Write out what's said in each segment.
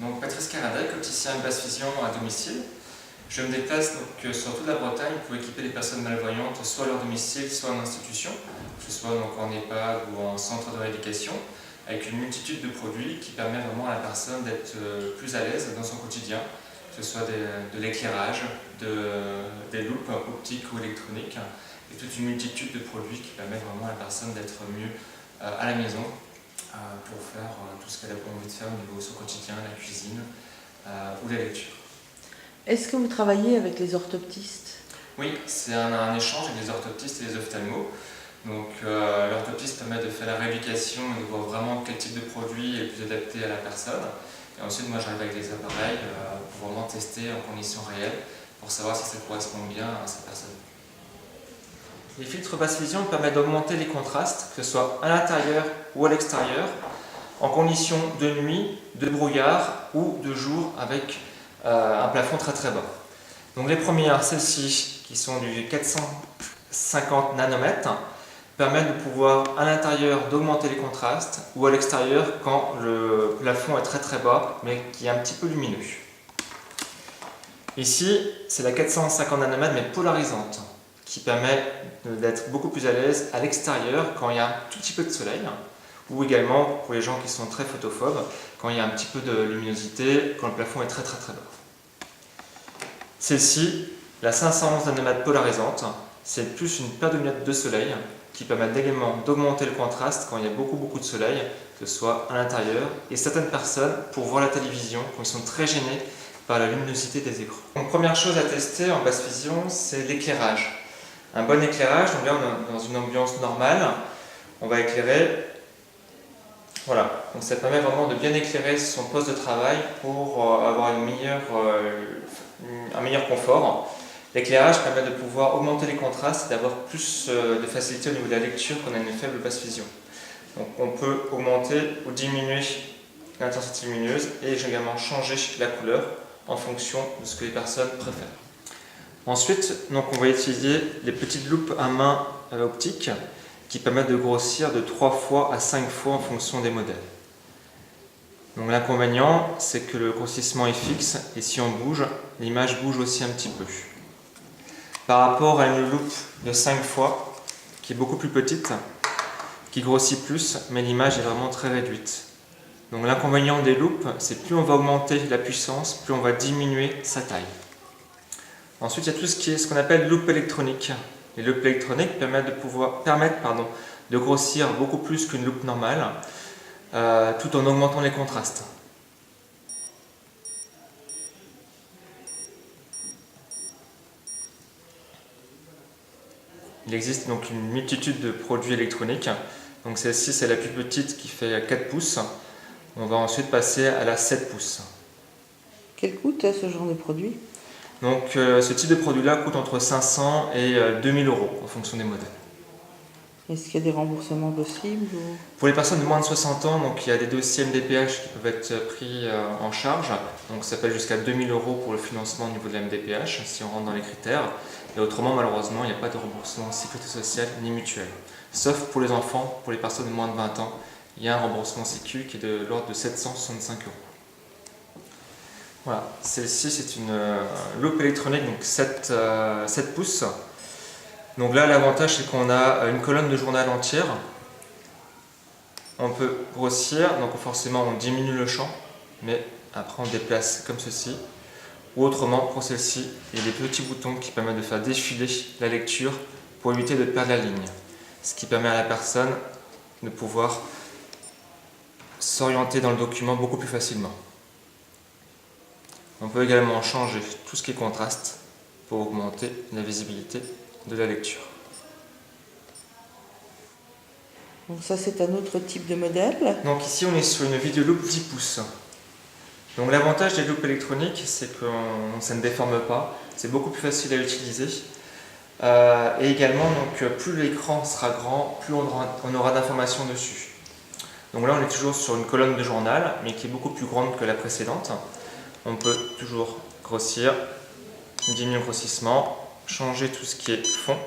Donc Patrice Caradec, opticien basse vision à domicile. Je me déplace donc sur toute la Bretagne pour équiper les personnes malvoyantes soit à leur domicile, soit en institution, que ce soit donc en EHPAD ou en centre de rééducation, avec une multitude de produits qui permettent vraiment à la personne d'être plus à l'aise dans son quotidien, que ce soit de l'éclairage, des loupes optiques ou électroniques, et toute une multitude de produits qui permettent vraiment à la personne d'être mieux à la maison pour faire tout ce qu'elle a envie de faire au niveau de son quotidien, la cuisine ou la lecture. Est-ce que vous travaillez avec les orthoptistes? Oui, c'est un échange avec les orthoptistes et les ophtalmos. Donc l'orthoptiste permet de faire la rééducation et de voir vraiment quel type de produit est le plus adapté à la personne. Et ensuite, moi j'arrive avec des appareils pour vraiment tester en conditions réelles pour savoir si ça correspond bien à sa personne. Les filtres basse vision permettent d'augmenter les contrastes, que ce soit à l'intérieur ou à l'extérieur, en conditions de nuit, de brouillard ou de jour avec un plafond très très bas. Donc les premières, celles-ci, qui sont du 450 nanomètres, permettent de pouvoir à l'intérieur d'augmenter les contrastes ou à l'extérieur quand le plafond est très très bas mais qui est un petit peu lumineux. Ici, c'est la 450 nanomètres mais polarisante, qui permet d'être beaucoup plus à l'aise à l'extérieur quand il y a un tout petit peu de soleil, ou également pour les gens qui sont très photophobes, quand il y a un petit peu de luminosité, quand le plafond est très très très bas. Celle-ci, la 511 nanomètres polarisante, c'est plus une paire de lunettes de soleil qui permettent également d'augmenter le contraste quand il y a beaucoup de soleil, que ce soit à l'intérieur, et certaines personnes, pour voir la télévision, quand ils sont très gênés par la luminosité des écrans. Donc, première chose à tester en basse vision, c'est l'éclairage. Un bon éclairage, donc là on est dans une ambiance normale, on va éclairer, voilà, donc ça permet vraiment de bien éclairer son poste de travail pour avoir un meilleur confort. L'éclairage permet de pouvoir augmenter les contrastes et d'avoir plus de facilité au niveau de la lecture quand on a une faible basse vision. Donc on peut augmenter ou diminuer l'intensité lumineuse et également changer la couleur en fonction de ce que les personnes préfèrent. Ensuite, donc on va utiliser les petites loupes à main optique qui permettent de grossir de 3 fois à 5 fois en fonction des modèles. Donc l'inconvénient, c'est que le grossissement est fixe et si on bouge, l'image bouge aussi un petit peu. Par rapport à une loupe de 5 fois, qui est beaucoup plus petite, qui grossit plus, mais l'image est vraiment très réduite. Donc l'inconvénient des loupes, c'est plus on va augmenter la puissance, plus on va diminuer sa taille. Ensuite, il y a tout ce qui est ce qu'on appelle loupe électronique. Les loupes électroniques permettent de grossir beaucoup plus qu'une loupe normale, tout en augmentant les contrastes. Il existe donc une multitude de produits électroniques. Donc celle-ci, c'est la plus petite qui fait 4 pouces. On va ensuite passer à la 7 pouces. Quel coûte ce genre de produit? Donc ce type de produit-là coûte entre 500 et 2000 euros en fonction des modèles. Est-ce qu'il y a des remboursements possibles ou... Pour les personnes de moins de 60 ans, donc, il y a des dossiers MDPH qui peuvent être pris en charge. Donc ça peut être jusqu'à 2000 euros pour le financement au niveau de la MDPH, si on rentre dans les critères. Et autrement, malheureusement, il n'y a pas de remboursement sécurité sociale ni mutuelle. Sauf pour les enfants, pour les personnes de moins de 20 ans, il y a un remboursement sécu qui est de l'ordre de 765 euros. Voilà, celle-ci c'est une loupe électronique, donc 7 pouces. Donc là, l'avantage c'est qu'on a une colonne de journal entière. On peut grossir, donc forcément on diminue le champ, mais après on déplace comme ceci. Ou autrement, pour celle-ci, il y a des petits boutons qui permettent de faire défiler la lecture pour éviter de perdre la ligne. Ce qui permet à la personne de pouvoir s'orienter dans le document beaucoup plus facilement. On peut également changer tout ce qui est contraste pour augmenter la visibilité de la lecture. Donc ça, c'est un autre type de modèle. Donc ici, on est sur une vidéoloupe 10 pouces. Donc l'avantage des loupes électroniques, c'est que ça ne déforme pas, c'est beaucoup plus facile à utiliser. Et également, donc, plus l'écran sera grand, plus on aura d'informations dessus. Donc là, on est toujours sur une colonne de journal, mais qui est beaucoup plus grande que la précédente. On peut toujours grossir, diminuer le grossissement, changer tout ce qui est fond.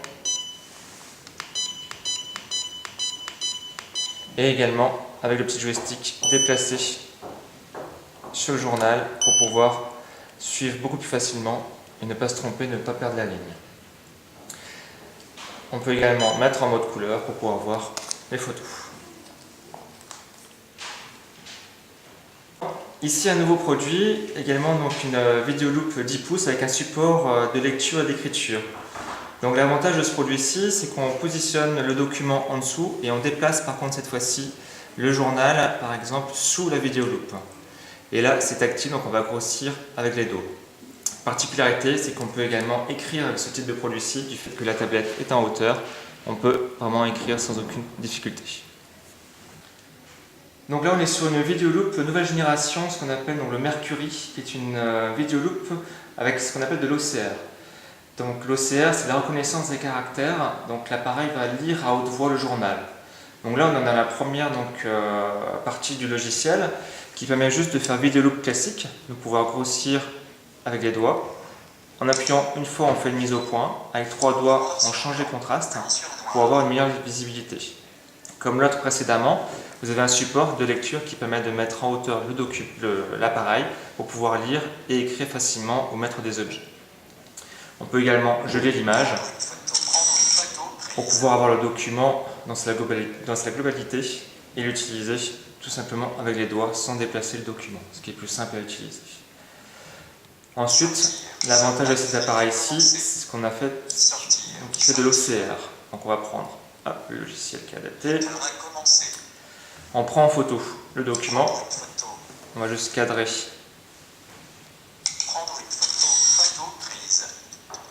Et également, avec le petit joystick, déplacer sur le journal pour pouvoir suivre beaucoup plus facilement et ne pas se tromper, ne pas perdre la ligne. On peut également mettre en mode couleur pour pouvoir voir les photos. Ici un nouveau produit, également donc une vidéoloupe 10 pouces avec un support de lecture et d'écriture. Donc l'avantage de ce produit-ci, c'est qu'on positionne le document en dessous et on déplace par contre cette fois-ci le journal par exemple sous la vidéoloupe. Et là c'est tactile, donc on va grossir avec les doigts. Particularité, c'est qu'on peut également écrire avec ce type de produit-ci, du fait que la tablette est en hauteur, on peut vraiment écrire sans aucune difficulté. Donc là on est sur une vidéoloupe nouvelle génération, ce qu'on appelle donc le Mercury, qui est une vidéoloupe avec ce qu'on appelle de l'OCR. Donc l'OCR, c'est la reconnaissance des caractères, donc l'appareil va lire à haute voix le journal. Donc là on en a la première partie du logiciel qui permet juste de faire vidéoloupe classique, de pouvoir grossir avec les doigts. En appuyant une fois on fait une mise au point, avec 3 doigts on change les contrastes pour avoir une meilleure visibilité. Comme l'autre précédemment, vous avez un support de lecture qui permet de mettre en hauteur l'appareil pour pouvoir lire et écrire facilement ou mettre des objets. On peut également geler l'image pour pouvoir avoir le document dans sa globalité et l'utiliser tout simplement avec les doigts sans déplacer le document, ce qui est plus simple à utiliser. Ensuite, l'avantage de cet appareil-ci, c'est ce qu'on a fait, donc il fait de l'OCR. Donc on va prendre le logiciel qui est adapté. On prend en photo le document, on va juste cadrer.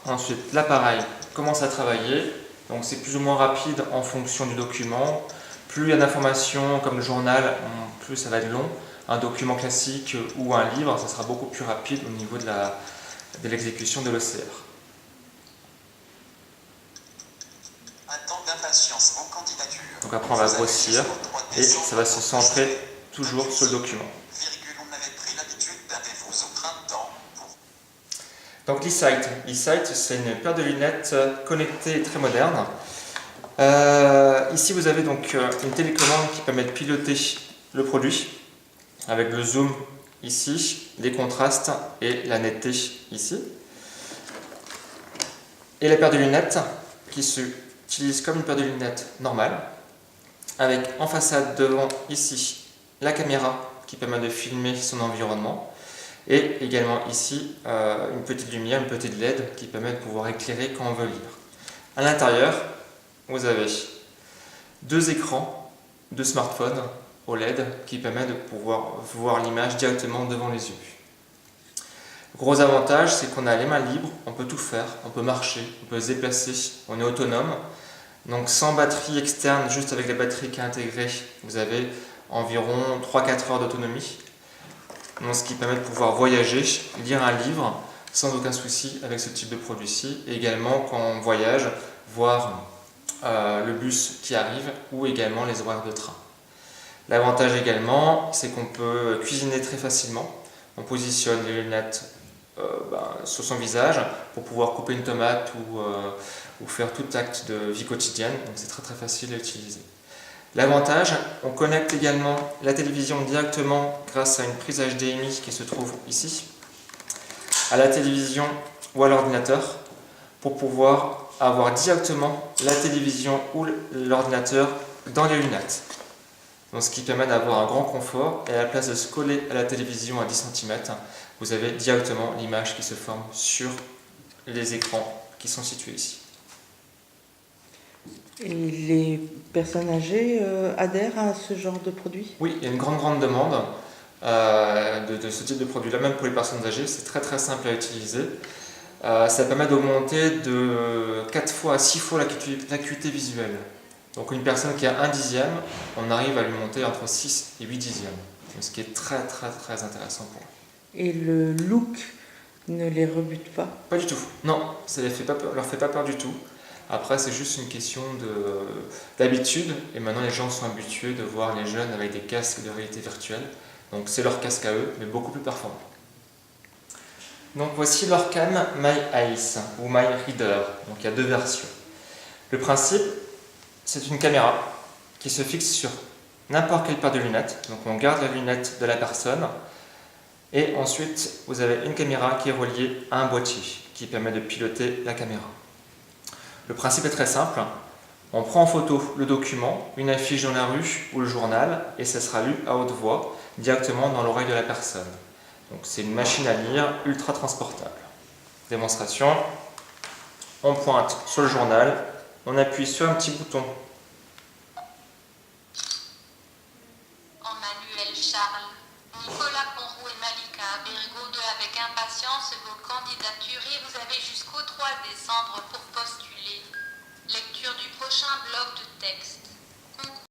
Ensuite, l'appareil commence à travailler, donc c'est plus ou moins rapide en fonction du document. Plus il y a d'informations comme le journal, plus ça va être long. Un document classique ou un livre, ça sera beaucoup plus rapide au niveau de l'exécution de l'OCR. Donc après on va grossir et ça va se centrer toujours sur le document. Donc l'eSight. l'eSight, c'est une paire de lunettes connectées et très moderne. Ici vous avez donc une télécommande qui permet de piloter le produit avec le zoom ici, les contrastes et la netteté ici. Et la paire de lunettes qui s'utilise comme une paire de lunettes normale, avec en façade devant ici la caméra qui permet de filmer son environnement. Et également ici, une petite lumière, une petite LED qui permet de pouvoir éclairer quand on veut lire. À l'intérieur, vous avez 2 écrans de smartphone OLED qui permettent de pouvoir voir l'image directement devant les yeux. Gros avantage, c'est qu'on a les mains libres, on peut tout faire, on peut marcher, on peut se déplacer, on est autonome. Donc sans batterie externe, juste avec la batterie qui est intégrée, vous avez environ 3-4 heures d'autonomie. Donc, ce qui permet de pouvoir voyager, lire un livre sans aucun souci avec ce type de produit-ci. Et également quand on voyage, voir le bus qui arrive ou également les horaires de train. L'avantage également, c'est qu'on peut cuisiner très facilement. On positionne les lunettes sur son visage pour pouvoir couper une tomate ou faire tout acte de vie quotidienne. Donc c'est très facile à utiliser. L'avantage, on connecte également la télévision directement grâce à une prise HDMI qui se trouve ici, à la télévision ou à l'ordinateur, pour pouvoir avoir directement la télévision ou l'ordinateur dans les lunettes. Donc, ce qui permet d'avoir un grand confort, et à la place de se coller à la télévision à 10 cm, vous avez directement l'image qui se forme sur les écrans qui sont situés ici. Et les personnes âgées adhèrent à ce genre de produit? Oui, il y a une grande demande de ce type de produit-là, même pour les personnes âgées. C'est très simple à utiliser. Ça permet d'augmenter de 4 fois à 6 fois l'acuité visuelle. Donc une personne qui a 1/10, on arrive à lui monter entre 6 et 8/10. Ce qui est très intéressant pour eux. Et le look ne les rebute pas? Pas du tout. Non, ça ne leur fait pas peur du tout. Après, c'est juste une question d'habitude. Et maintenant, les gens sont habitués de voir les jeunes avec des casques de réalité virtuelle. Donc c'est leur casque à eux, mais beaucoup plus performant. Donc voici l'Orcam My Eyes ou My Reader. Donc il y a 2 versions. Le principe, c'est une caméra qui se fixe sur n'importe quelle paire de lunettes. Donc on garde la lunette de la personne. Et ensuite, vous avez une caméra qui est reliée à un boîtier qui permet de piloter la caméra. Le principe est très simple. On prend en photo le document, une affiche dans la rue ou le journal et ça sera lu à haute voix directement dans l'oreille de la personne. Donc c'est une machine à lire ultra transportable. Démonstration. On pointe sur le journal, on appuie sur un petit bouton. Emmanuel Charles, Nicolas Ponroux et Malika Bergaud avec impatience vos candidatures et vous avez jusqu'au 3 décembre pour postuler. Lecture du prochain bloc de texte.